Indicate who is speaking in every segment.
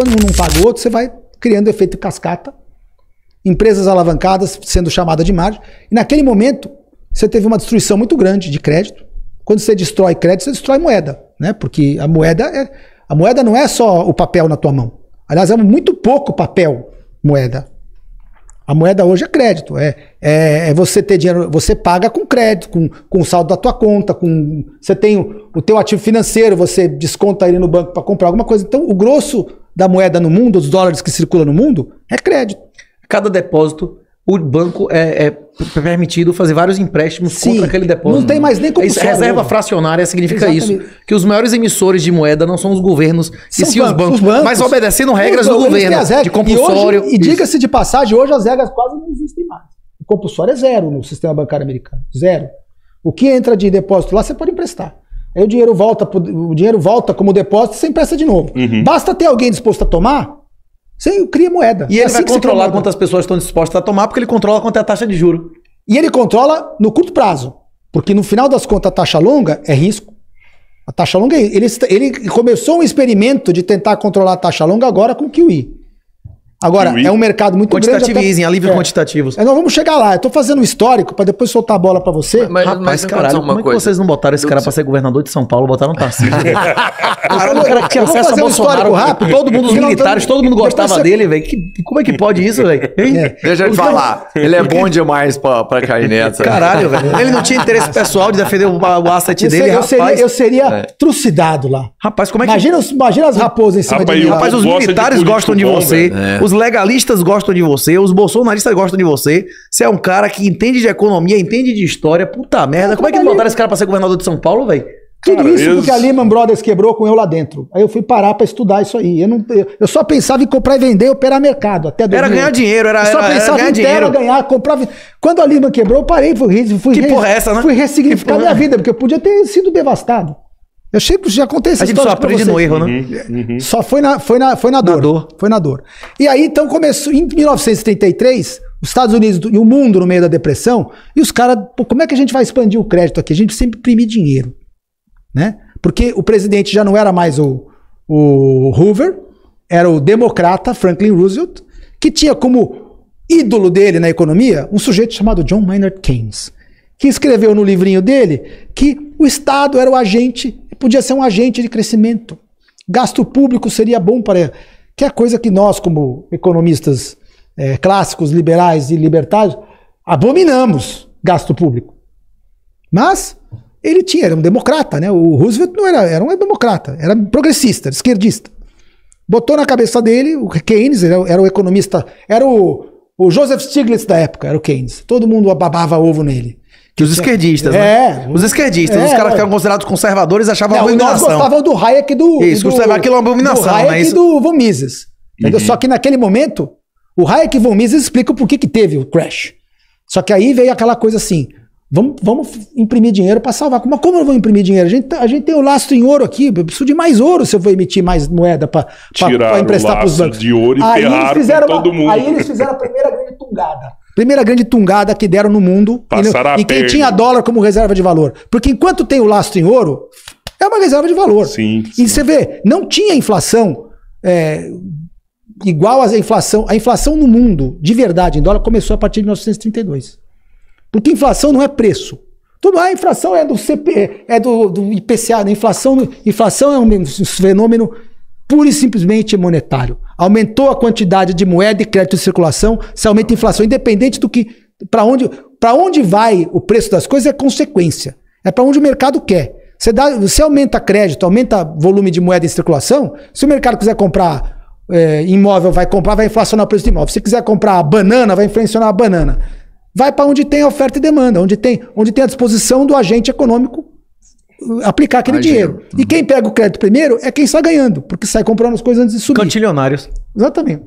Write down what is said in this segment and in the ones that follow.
Speaker 1: quando um não paga o outro, você vai criando efeito cascata, empresas alavancadas sendo chamadas de margem, e naquele momento você teve uma destruição muito grande de crédito. Quando você destrói crédito, você destrói moeda, né? Porque a moeda não é só o papel na tua mão. Aliás, é muito pouco papel, moeda. A moeda hoje é crédito, é você ter dinheiro, você paga com crédito, com o saldo da tua conta, você tem o teu ativo financeiro, você desconta ele no banco para comprar alguma coisa. Então, o grosso da moeda no mundo, os dólares que circulam no mundo, é crédito.
Speaker 2: Cada depósito, o banco é permitido fazer vários empréstimos contra aquele depósito.
Speaker 1: Não tem mais nem como
Speaker 2: reserva fracionária significa isso. Que os maiores emissores de moeda não são os governos,
Speaker 1: são
Speaker 2: e sim os bancos. Mas obedecendo regras do governo, de compulsório.
Speaker 1: E diga-se de passagem, hoje as regras quase não existem mais. O compulsório é zero no sistema bancário americano. Zero. O que entra de depósito lá, você pode emprestar. Aí o dinheiro volta como depósito e você empresta de novo. Basta ter alguém disposto a tomar, você cria moeda.
Speaker 2: E ele vai controlar quantas pessoas estão dispostas a tomar, porque ele controla quanto é a taxa de juro.
Speaker 1: E ele controla no curto prazo. Porque no final das contas, a taxa longa é risco. A taxa longa, ele começou um experimento de tentar controlar a taxa longa agora com o QE. Agora, é um mercado muito grande.
Speaker 2: Quantitative, alívio quantitativos.
Speaker 1: Não, vamos chegar lá. Eu tô fazendo um histórico para depois soltar a bola para você.
Speaker 2: Rapaz, caralho, como é que vocês não botaram esse cara para ser governador de São Paulo? Botaram um Tarcísio. O cara que tinha acesso a Bolsonaro rápido. Todo mundo, os militares, todo mundo gostava dele, velho. Como é que pode isso, velho?
Speaker 3: Deixa eu te falar. Ele é bom demais para cair nessa.
Speaker 2: Caralho, velho. Ele não tinha interesse pessoal de defender o asset dele, rapaz.
Speaker 1: Eu seria trucidado lá.
Speaker 2: Rapaz, como é que...
Speaker 1: Imagina as raposas em cima de mim.
Speaker 2: Rapaz, os militares gostam de você. Os legalistas gostam de você, os bolsonaristas gostam de você. Você é um cara que entende de economia, entende de história. Puta merda. Como é que não botaram esse cara pra ser governador de São Paulo, velho?
Speaker 1: Tudo isso porque a Lehman Brothers quebrou com eu lá dentro. Aí eu fui parar pra estudar isso aí. Eu só pensava em comprar e vender e operar mercado. Até
Speaker 2: era ganhar dinheiro, era ganhar dinheiro.
Speaker 1: Ganhar, comprar. Quando a Lehman quebrou, eu parei. Fui ressignificar minha vida, porque eu podia ter sido devastado. Eu achei que já aconteceu.
Speaker 2: A gente só aprende no erro, né?
Speaker 1: Só foi na dor. Foi na dor. E aí, então, começou em 1933, os Estados Unidos e o mundo no meio da depressão, e os caras, como é que a gente vai expandir o crédito aqui? A gente sempre imprimir dinheiro, né? Porque o presidente já não era mais o Hoover, era o democrata Franklin Roosevelt, que tinha como ídolo dele na economia um sujeito chamado John Maynard Keynes, que escreveu no livrinho dele que o Estado era o agente, podia ser um agente de crescimento. Gasto público seria bom para... Que é a coisa que nós, como economistas clássicos, liberais e libertários, abominamos gasto público. Mas ele era um democrata, né? O Roosevelt não era um democrata, era progressista, era esquerdista. Botou na cabeça dele, o Keynes era o economista, era o Joseph Stiglitz da época, era o Keynes. Todo mundo babava ovo nele.
Speaker 2: Que os esquerdistas, né? Os esquerdistas, os caras que eram considerados conservadores achavam uma abominação.
Speaker 1: Nós gostavam do Hayek e do...
Speaker 2: Isso, conservar aquilo é uma abominação,
Speaker 1: do Hayek,
Speaker 2: né?
Speaker 1: E do von Mises. Só que naquele momento, o Hayek e von Mises explicam por que teve o crash. Só que aí veio aquela coisa assim, vamos imprimir dinheiro para salvar. Mas como eu vou imprimir dinheiro? A gente tem o lastro em ouro aqui, eu preciso de mais ouro se eu vou emitir mais moeda para emprestar para os bancos.
Speaker 4: De ouro e ferraram todo mundo.
Speaker 1: Aí eles fizeram a primeira grande tungada. Primeira grande tungada que deram no mundo. E quem tinha dólar como reserva de valor. Porque enquanto tem o lastro em ouro, é uma reserva de valor.
Speaker 4: Sim.
Speaker 1: E você vê, não tinha inflação igual à inflação. A inflação no mundo, de verdade, em dólar, começou a partir de 1932. Porque inflação não é preço. A inflação é do CP, é do IPCA. Inflação é um fenômeno pura e simplesmente monetário. Aumentou a quantidade de moeda e crédito em circulação, se aumenta a inflação, independente do que... Para onde vai o preço das coisas é consequência. É para onde o mercado quer. Você aumenta crédito, aumenta volume de moeda em circulação, se o mercado quiser comprar imóvel, vai inflacionar o preço do imóvel. Se quiser comprar banana, vai inflacionar a banana. Vai para onde tem oferta e demanda, onde tem a disposição do agente econômico aplicar aquele dinheiro. E quem pega o crédito primeiro é quem sai ganhando, porque sai comprando as coisas antes de subir.
Speaker 2: Cantilionários.
Speaker 1: Exatamente.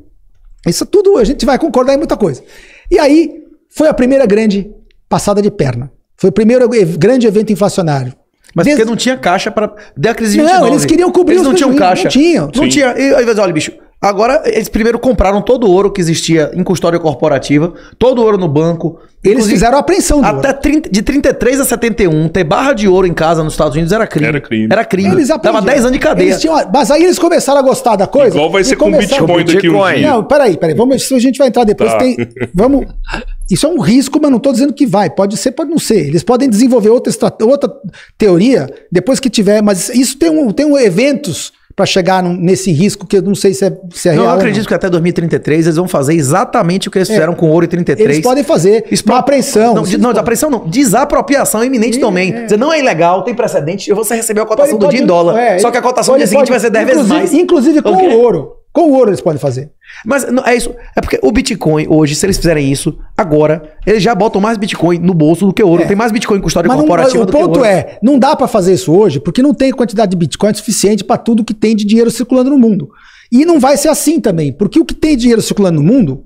Speaker 1: Isso tudo a gente vai concordar em muita coisa. E aí foi a primeira grande passada de perna. Foi o primeiro grande evento inflacionário.
Speaker 2: Mas porque não tinha caixa para... Deu a crise de 29.
Speaker 1: Não, eles queriam cobrir
Speaker 2: os prejuízos. Eles não tinham caixa.
Speaker 1: Não tinham.
Speaker 2: E aí, olha, bicho, Agora, eles primeiro compraram todo o ouro que existia em custódia corporativa, todo o ouro no banco.
Speaker 1: Eles fizeram a apreensão do
Speaker 2: até
Speaker 1: ouro.
Speaker 2: De 33 a 71, ter barra de ouro em casa nos Estados Unidos era crime. Era crime.
Speaker 1: Eles
Speaker 2: dava 10 anos de cadeia.
Speaker 1: Mas aí eles começaram a gostar da coisa.
Speaker 4: Igual vai ser com o Bitcoin daqui um dia.
Speaker 1: Não, peraí. Vamos, a gente vai entrar depois.
Speaker 4: Tá.
Speaker 1: Isso é um risco, mas não estou dizendo que vai. Pode ser, pode não ser. Eles podem desenvolver outra teoria depois que tiver, mas isso tem eventos para chegar nesse risco que eu não sei se é real.
Speaker 2: Eu acredito que até 2033 eles vão fazer exatamente o que eles fizeram com o ouro em 33.
Speaker 1: Eles podem fazer uma apreensão.
Speaker 2: Não, apreensão não. Desapropriação iminente também. Dizer, não é ilegal, tem precedente, você recebeu a cotação do dia em dólar. Só que a cotação do dia seguinte vai ser 10 vezes mais.
Speaker 1: Inclusive com o ouro. Com o ouro eles podem fazer.
Speaker 2: Mas não, é isso. É porque o Bitcoin hoje, se eles fizerem isso, agora, eles já botam mais Bitcoin no bolso do que ouro. Tem mais Bitcoin em custódia corporativa do que ouro.
Speaker 1: O ponto não dá pra fazer isso hoje, porque não tem quantidade de Bitcoin suficiente pra tudo que tem de dinheiro circulando no mundo. E não vai ser assim também, porque o que tem de dinheiro circulando no mundo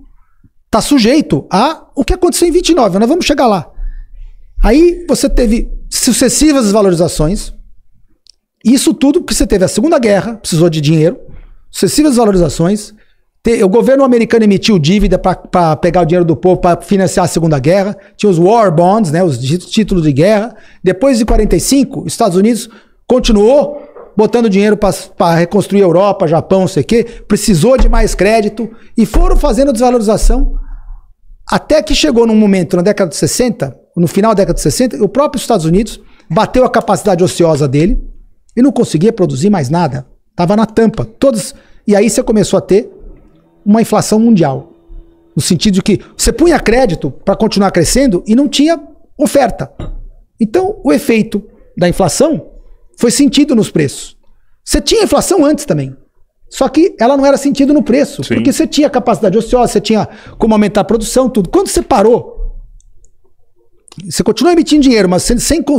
Speaker 1: tá sujeito a o que aconteceu em 29. Nós vamos chegar lá. Aí você teve sucessivas desvalorizações. Isso tudo porque você teve a Segunda Guerra, precisou de dinheiro. Sucessivas valorizações. O governo americano emitiu dívida para pegar o dinheiro do povo para financiar a Segunda Guerra. Tinha os war bonds, né, os títulos de guerra. Depois de 45, os Estados Unidos continuou botando dinheiro para reconstruir a Europa, Japão, não sei o quê. Precisou de mais crédito e foram fazendo desvalorização até que chegou num momento na década de 60, no final da década de 60, o próprio Estados Unidos bateu a capacidade ociosa dele e não conseguia produzir mais nada. Estava na tampa. E aí você começou a ter uma inflação mundial. No sentido de que você punha crédito para continuar crescendo e não tinha oferta. Então, o efeito da inflação foi sentido nos preços. Você tinha inflação antes também. Só que ela não era sentida no preço. Sim. Porque você tinha capacidade ociosa, você tinha como aumentar a produção, tudo. Quando você parou, você continua emitindo dinheiro, mas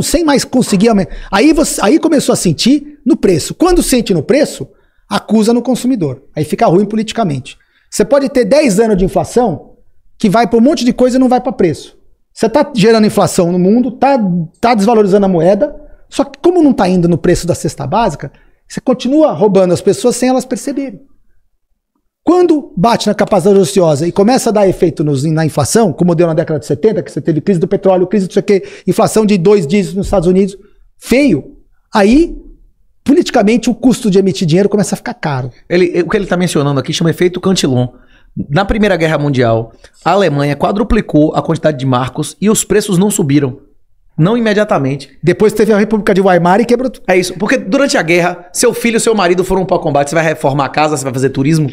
Speaker 1: sem mais conseguir aumentar. Aí começou a sentir no preço. Quando sente no preço, acusa no consumidor. Aí fica ruim politicamente. Você pode ter 10 anos de inflação que vai para um monte de coisa e não vai para preço. Você está gerando inflação no mundo, tá desvalorizando a moeda, só que como não está indo no preço da cesta básica, você continua roubando as pessoas sem elas perceberem. Quando bate na capacidade ociosa e começa a dar efeito na inflação, como deu na década de 70, que você teve crise do petróleo, crise do sei o quê, inflação de 2 dígitos nos Estados Unidos, feio, aí, politicamente, o custo de emitir dinheiro começa a ficar caro.
Speaker 2: O que ele está mencionando aqui chama efeito Cantillon. Na Primeira Guerra Mundial, a Alemanha quadruplicou a quantidade de marcos e os preços não subiram. Não imediatamente.
Speaker 1: Depois teve a República de Weimar e quebrou tudo.
Speaker 2: É isso, porque durante a guerra, seu filho e seu marido foram para o combate, você vai reformar a casa, você vai fazer turismo.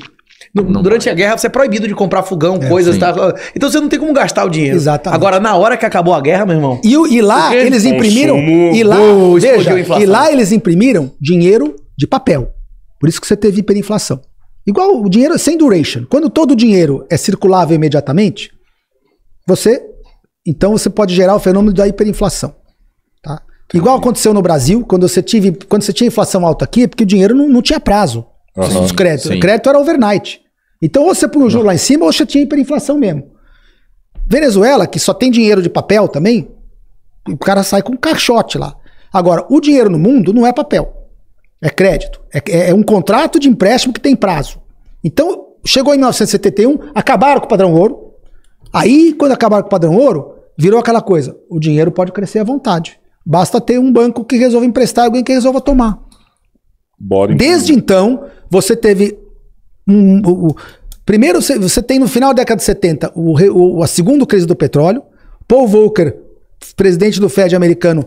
Speaker 2: Durante a guerra, você é proibido de comprar fogão, coisas, tá? Então você não tem como gastar o dinheiro.
Speaker 1: Exatamente.
Speaker 2: Agora, na hora que acabou a guerra, meu irmão...
Speaker 1: E lá eles imprimiram... E lá eles imprimiram dinheiro de papel. Por isso que você teve hiperinflação. Igual o dinheiro sem duration. Quando todo o dinheiro é circulável imediatamente, então você pode gerar o fenômeno da hiperinflação. Tá? Igual aconteceu no Brasil, quando você tinha inflação alta aqui, porque o dinheiro não tinha prazo. Os créditos. O crédito era overnight. Então, ou você põe o juro lá em cima, ou você tinha hiperinflação mesmo. Venezuela, que só tem dinheiro de papel também, o cara sai com um caixote lá. Agora, o dinheiro no mundo não é papel. É crédito. É um contrato de empréstimo que tem prazo. Então, chegou em 1971, acabaram com o padrão ouro. Aí, quando acabaram com o padrão ouro, virou aquela coisa. O dinheiro pode crescer à vontade. Basta ter um banco que resolva emprestar e alguém que resolva tomar. Desde então, você teve primeiro você tem no final da década de 70 a segunda crise do petróleo. Paul Volcker, presidente do Fed americano,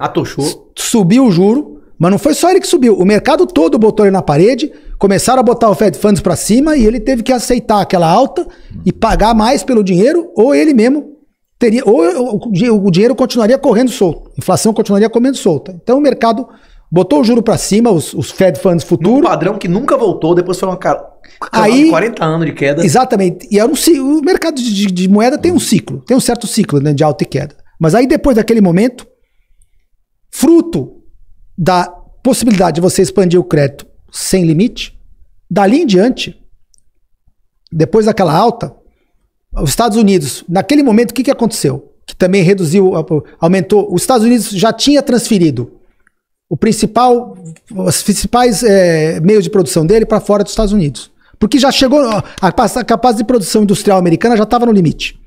Speaker 1: subiu o juro, mas não foi só ele que subiu, o mercado todo botou ele na parede, começaram a botar o Fed Funds para cima e ele teve que aceitar aquela alta e pagar mais pelo dinheiro, ou ele mesmo teria, ou o dinheiro continuaria correndo solto, a inflação continuaria comendo solta. Então o mercado botou o juro pra cima, os Fed Funds futuros.
Speaker 2: Um padrão que nunca voltou, depois foi uma 40 anos de queda.
Speaker 1: Exatamente. E o mercado de moeda tem um ciclo, tem um certo ciclo, né, de alta e queda. Mas aí depois daquele momento, fruto da possibilidade de você expandir o crédito sem limite, dali em diante, depois daquela alta, os Estados Unidos, naquele momento, o que aconteceu? Que também aumentou. Os Estados Unidos já tinha transferido os principais meios de produção dele para fora dos Estados Unidos. Porque já chegou, a capacidade de produção industrial americana já estava no limite.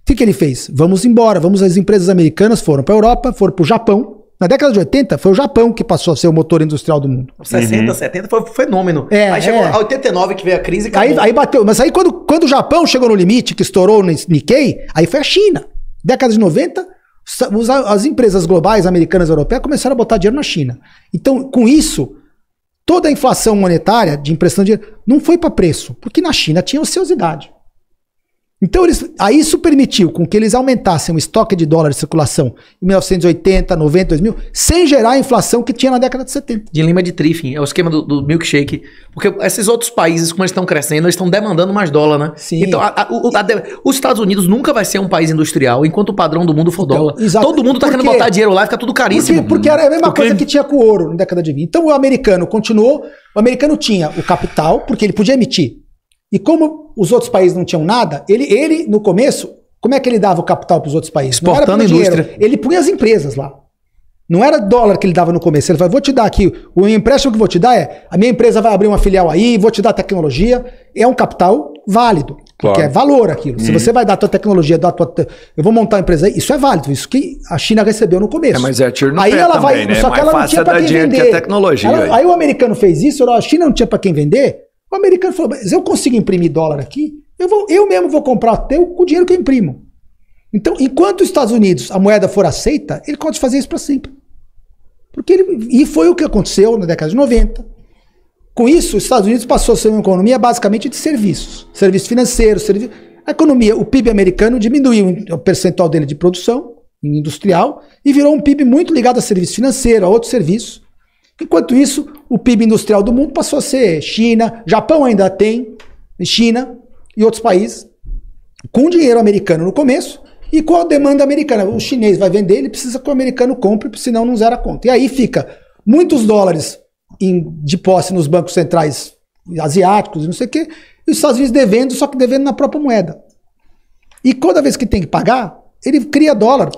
Speaker 1: O que ele fez? Vamos embora, as empresas americanas foram para a Europa, foram para o Japão. Na década de 80, foi o Japão que passou a ser o motor industrial do mundo.
Speaker 2: 60, 70 foi um fenômeno. Aí chegou a 89 que veio a crise e
Speaker 1: acabou. Aí bateu. Mas aí quando o Japão chegou no limite, que estourou no Nikkei, aí foi a China. Década de 90, as empresas globais, americanas e europeias, começaram a botar dinheiro na China. Então, com isso, toda a inflação monetária de impressão de dinheiro não foi para preço, porque na China tinha ociosidade. Então, aí isso permitiu com que eles aumentassem o estoque de dólar de circulação em 1980, 90, 2000, sem gerar a inflação que tinha na década de 70.
Speaker 2: De Lima de Triffin, é o esquema do milkshake. Porque esses outros países, como eles estão crescendo, eles estão demandando mais dólar, né?
Speaker 1: Sim.
Speaker 2: Então, os Estados Unidos nunca vai ser um país industrial enquanto o padrão do mundo for dólar.
Speaker 1: Exato.
Speaker 2: Todo mundo tá querendo botar dinheiro lá e fica tudo caríssimo.
Speaker 1: Porque era a mesma coisa que tinha com o ouro na década de 20. Então, o americano continuou, o americano tinha o capital, porque ele podia emitir. E como os outros países não tinham nada, ele no começo, como é que ele dava o capital para os outros países?
Speaker 2: Exportando
Speaker 1: não era
Speaker 2: indústria.
Speaker 1: Dinheiro, ele punha as empresas lá. Não era dólar que ele dava no começo. Ele falou, vou te dar aqui, o empréstimo que vou te dar a minha empresa vai abrir uma filial aí, vou te dar tecnologia. É um capital válido, porque é valor aquilo. Se você vai dar a tua tecnologia, eu vou montar uma empresa aí, isso é válido. Isso que a China recebeu no começo.
Speaker 3: Mas é tiro no
Speaker 1: aí
Speaker 3: pé
Speaker 1: ela
Speaker 3: também,
Speaker 1: vai,
Speaker 3: né?
Speaker 1: Só que ela não tinha para quem vender.
Speaker 3: Que é tecnologia.
Speaker 1: Aí o americano fez isso, a China não tinha para quem vender. O americano falou, mas eu consigo imprimir dólar aqui, eu mesmo vou comprar o teu com o dinheiro que eu imprimo. Então, enquanto os Estados Unidos, a moeda for aceita, ele pode fazer isso para sempre. E foi o que aconteceu na década de 90. Com isso, os Estados Unidos passou a ser uma economia basicamente de serviços. Serviços financeiros, a economia, o PIB americano diminuiu o percentual dele de produção industrial e virou um PIB muito ligado a serviço financeiro, a outros serviços. Enquanto isso, o PIB industrial do mundo passou a ser China, Japão ainda tem, China e outros países, com dinheiro americano no começo e com a demanda americana. O chinês vai vender, ele precisa que o americano compre, senão não zera a conta. E aí fica muitos dólares de posse nos bancos centrais asiáticos e não sei o quê, e os Estados Unidos devendo, só que devendo na própria moeda. E toda vez que tem que pagar, ele cria dólar.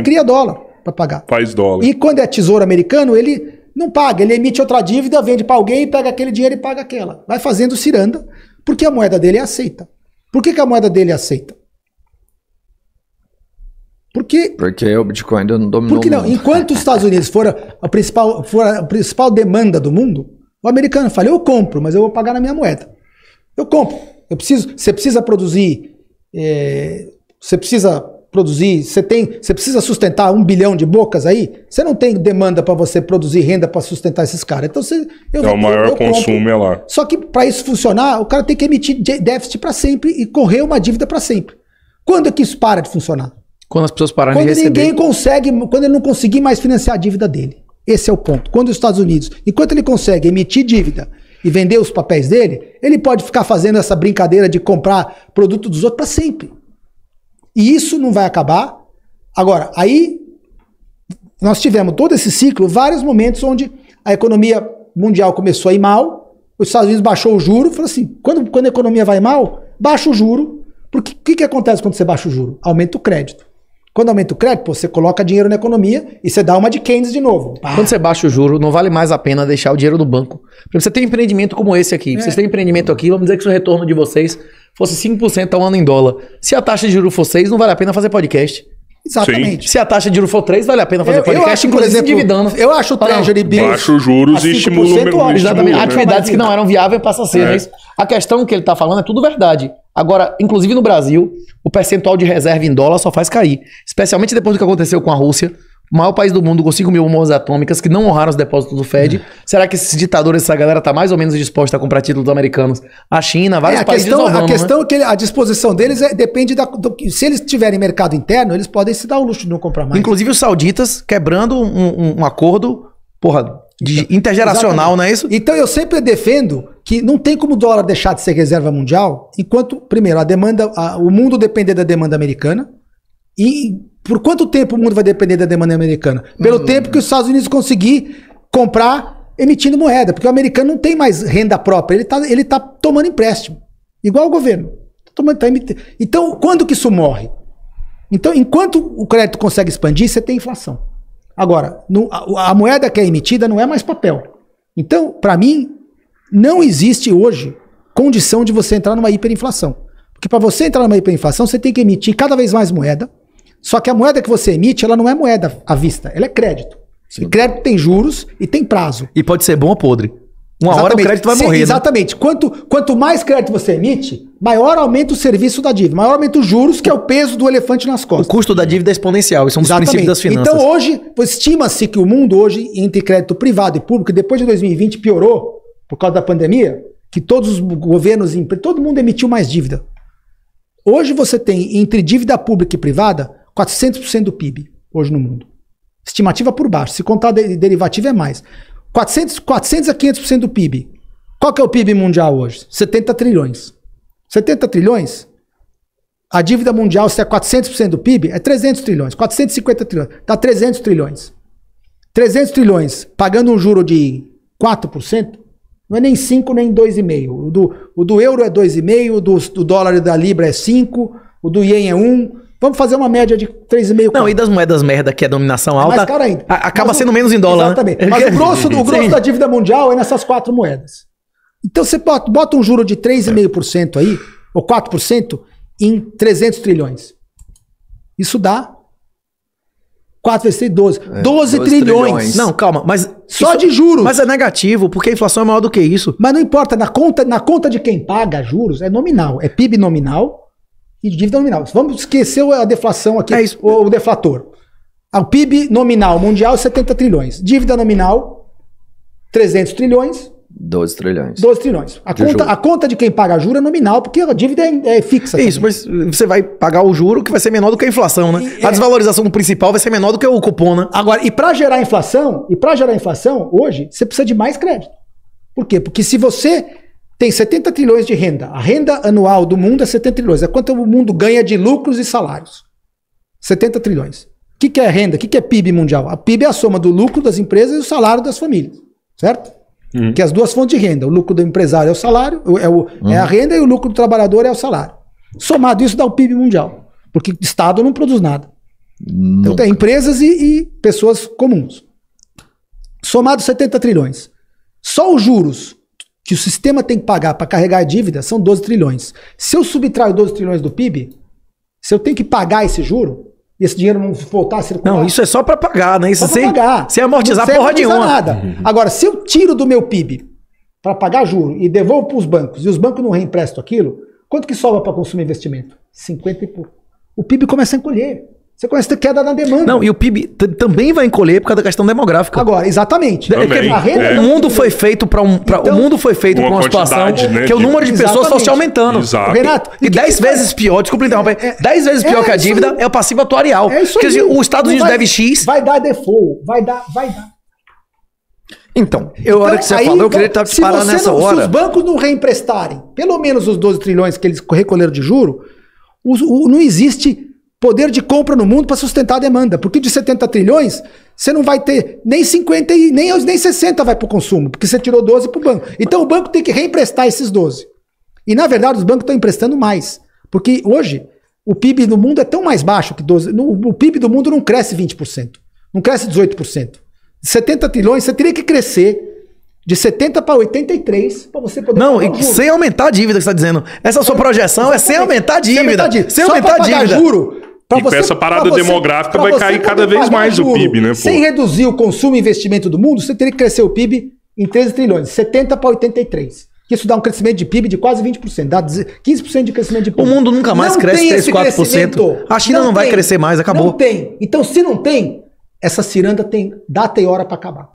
Speaker 1: Cria dólar para pagar.
Speaker 4: Faz dólar.
Speaker 1: E quando é tesouro americano, ele não paga, ele emite outra dívida, vende para alguém, pega aquele dinheiro e paga aquela. Vai fazendo ciranda, porque a moeda dele é aceita. Por que a moeda dele é aceita? Porque
Speaker 3: o Bitcoin ainda não dominou.
Speaker 1: Porque não, enquanto os Estados Unidos for a principal demanda do mundo, o americano fala, eu compro, mas eu vou pagar na minha moeda. Eu compro. Você precisa produzir, você precisa sustentar 1 bilhão de bocas aí, você não tem demanda para você produzir renda para sustentar esses caras. Então
Speaker 4: o maior consumo é lá.
Speaker 1: Só que para isso funcionar, o cara tem que emitir déficit para sempre e correr uma dívida para sempre. Quando é que isso para de funcionar?
Speaker 2: Quando as pessoas pararem de receber.
Speaker 1: Quando ele não conseguir mais financiar a dívida dele. Esse é o ponto. Quando os Estados Unidos, enquanto ele consegue emitir dívida e vender os papéis dele, ele pode ficar fazendo essa brincadeira de comprar produto dos outros para sempre. E isso não vai acabar. Agora, aí nós tivemos todo esse ciclo, vários momentos onde a economia mundial começou a ir mal, os Estados Unidos baixou o juro, falou assim, quando a economia vai mal, baixa o juro, porque o que acontece quando você baixa o juro? Aumenta o crédito. Quando aumenta o crédito, você coloca dinheiro na economia e você dá uma de Keynes de novo.
Speaker 2: Quando você baixa o juro, não vale mais a pena deixar o dinheiro no banco. Você tem um empreendimento como esse aqui, vocês têm um empreendimento aqui, vamos dizer que o retorno de vocês fosse 5% ao ano em dólar. Se a taxa de juros for 6, não vale a pena fazer podcast.
Speaker 1: Exatamente.
Speaker 2: Sim. Se a taxa de juros for 3, vale a pena fazer podcast,
Speaker 1: acho, por exemplo, endividando. Eu acho o Treasury Bills...
Speaker 4: Baixa os juros e estimula o mercado.
Speaker 2: Exatamente. Atividades que não eram viáveis passam a ser. Né? A questão que ele está falando é tudo verdade. Agora, inclusive no Brasil, o percentual de reserva em dólar só faz cair. Especialmente depois do que aconteceu com a Rússia. O maior país do mundo com 5 mil bombas atômicas que não honraram os depósitos do Fed. Será que esses ditadores, essa galera tá mais ou menos disposta a comprar títulos americanos? A China, vários países
Speaker 1: A questão é que a disposição deles depende se eles tiverem mercado interno, eles podem se dar o luxo de não comprar mais.
Speaker 2: Inclusive os sauditas quebrando um acordo, intergeracional, não é isso?
Speaker 1: Então eu sempre defendo que não tem como o dólar deixar de ser reserva mundial, enquanto, primeiro, o mundo depender da demanda americana. E por quanto tempo o mundo vai depender da demanda americana? Pelo tempo que os Estados Unidos conseguir comprar emitindo moeda, porque o americano não tem mais renda própria, ele tá tomando empréstimo, igual o governo. Então, quando que isso morre? Então, enquanto o crédito consegue expandir, você tem inflação. Agora, a moeda que é emitida não é mais papel. Então, para mim, não existe hoje condição de você entrar numa hiperinflação. Porque para você entrar numa hiperinflação, você tem que emitir cada vez mais moeda. Só que a moeda que você emite, ela não é moeda à vista, ela é crédito. Sim. E crédito tem juros e tem prazo.
Speaker 2: E pode ser bom ou podre. Uma hora o crédito vai morrer.
Speaker 1: Exatamente. Né? Quanto mais crédito você emite, maior aumenta o serviço da dívida, maior aumenta os juros, que é o peso do elefante nas costas.
Speaker 2: O custo da dívida é exponencial, isso é um dos princípios das finanças.
Speaker 1: Então hoje, estima-se que o mundo hoje, entre crédito privado e público, depois de 2020 piorou, por causa da pandemia, que todos os governos, todo mundo emitiu mais dívida. Hoje você tem, entre dívida pública e privada, 400% do PIB, hoje no mundo. Estimativa por baixo, se contar derivativo é mais. 400 a 500% do PIB. Qual que é o PIB mundial hoje? 70 trilhões. 70 trilhões? A dívida mundial, se é 400% do PIB, é 300 trilhões. 450 trilhões. Dá 300 trilhões. 300 trilhões, pagando um juro de 4%, não é nem 5, nem 2,5. O do euro é 2,5, do dólar e da libra é 5, o do ien é 1. Vamos fazer uma média de 3,5.
Speaker 2: Não, e das moedas merda, que é dominação alta,
Speaker 1: mais caro ainda.
Speaker 2: Acaba sendo menos em dólar.
Speaker 1: Exatamente.
Speaker 2: Né?
Speaker 1: Mas o grosso da dívida mundial é nessas 4 moedas. Então você bota um juro de 3,5% aí, ou 4%, em 300 trilhões. Isso dá 4 vezes 3, 12. 12 trilhões.
Speaker 2: Não, calma, mas...
Speaker 1: Só de juros.
Speaker 2: Mas é negativo, porque a inflação é maior do que isso.
Speaker 1: Mas não importa, na conta de quem paga juros, é nominal. É PIB nominal e dívida nominal. Vamos esquecer a deflação aqui, o deflator. O PIB nominal mundial é 70 trilhões. Dívida nominal, 300 trilhões.
Speaker 3: 12 trilhões.
Speaker 1: 12 trilhões. A conta de quem paga juro é nominal, porque a dívida é fixa.
Speaker 2: Isso, mas você vai pagar o juro que vai ser menor do que a inflação, né? A desvalorização do principal vai ser menor do que o cupom, né?
Speaker 1: Agora, e para gerar inflação, hoje, você precisa de mais crédito. Por quê? Porque se você tem 70 trilhões de renda, a renda anual do mundo é 70 trilhões, é quanto o mundo ganha de lucros e salários. 70 trilhões. O que é renda? O que é PIB mundial? A PIB é a soma do lucro das empresas e o salário das famílias, certo? Que as duas fontes de renda. O lucro do empresário é o salário, é a renda, e o lucro do trabalhador é o salário. Somado isso dá o PIB mundial. Porque o Estado não produz nada. Então tem empresas e pessoas comuns. Somado 70 trilhões. Só os juros que o sistema tem que pagar para carregar a dívida são 12 trilhões. Se eu subtraio 12 trilhões do PIB, se eu tenho que pagar esse juro, e esse dinheiro não voltar a circular...
Speaker 2: Não, isso é só para pagar, né? Isso
Speaker 1: sem pagar.
Speaker 2: Sem amortizar porra nenhuma.
Speaker 1: Nada. Agora, se eu tiro do meu PIB para pagar juro e devolvo para os bancos, e os bancos não reemprestam aquilo, quanto que sobra para consumir investimento? 50 e pouco. O PIB começa a encolher. Você começa a ter queda na demanda.
Speaker 2: Não, e o PIB também vai encolher por causa da questão demográfica.
Speaker 1: Agora, exatamente.
Speaker 2: O mundo foi feito para uma situação que o número de pessoas está se aumentando.
Speaker 4: Exato.
Speaker 1: Renato,
Speaker 2: e 10 vezes pior, desculpa interromper, 10 vezes pior que a dívida é o passivo atuarial. Porque os Estados Unidos deve X.
Speaker 1: Vai dar default, vai dar.
Speaker 3: Então, hora que você falou, eu queria estar parando nessa hora.
Speaker 1: Se os bancos não reemprestarem pelo menos os 12 trilhões que eles recolheram de juro, não existe poder de compra no mundo para sustentar a demanda. Porque de 70 trilhões, você não vai ter nem 50 e nem 60 vai para o consumo, porque você tirou 12 para o banco. Então o banco tem que reemprestar esses 12. E na verdade os bancos estão emprestando mais. Porque hoje o PIB do mundo é tão mais baixo que 12. O PIB do mundo não cresce 20%. Não cresce 18%. De 70 trilhões, você teria que crescer de 70 para 83 para você poder...
Speaker 2: Não, e sem aumentar a dívida que você está dizendo. Essa sua projeção é sem aumentar a dívida. Sem aumentar a dívida.
Speaker 1: Juro,
Speaker 4: e com essa parada demográfica vai cair cada vez mais o PIB, né?
Speaker 1: Sem reduzir o consumo e investimento do mundo, você teria que crescer o PIB em 13 trilhões, 70 para 83. Isso dá um crescimento de PIB de quase 20%, dá 15% de crescimento de PIB.
Speaker 2: O mundo nunca mais cresce 3, 4%. A China não vai crescer mais, acabou.
Speaker 1: Não tem. Então, se não tem, essa ciranda tem data e hora para acabar.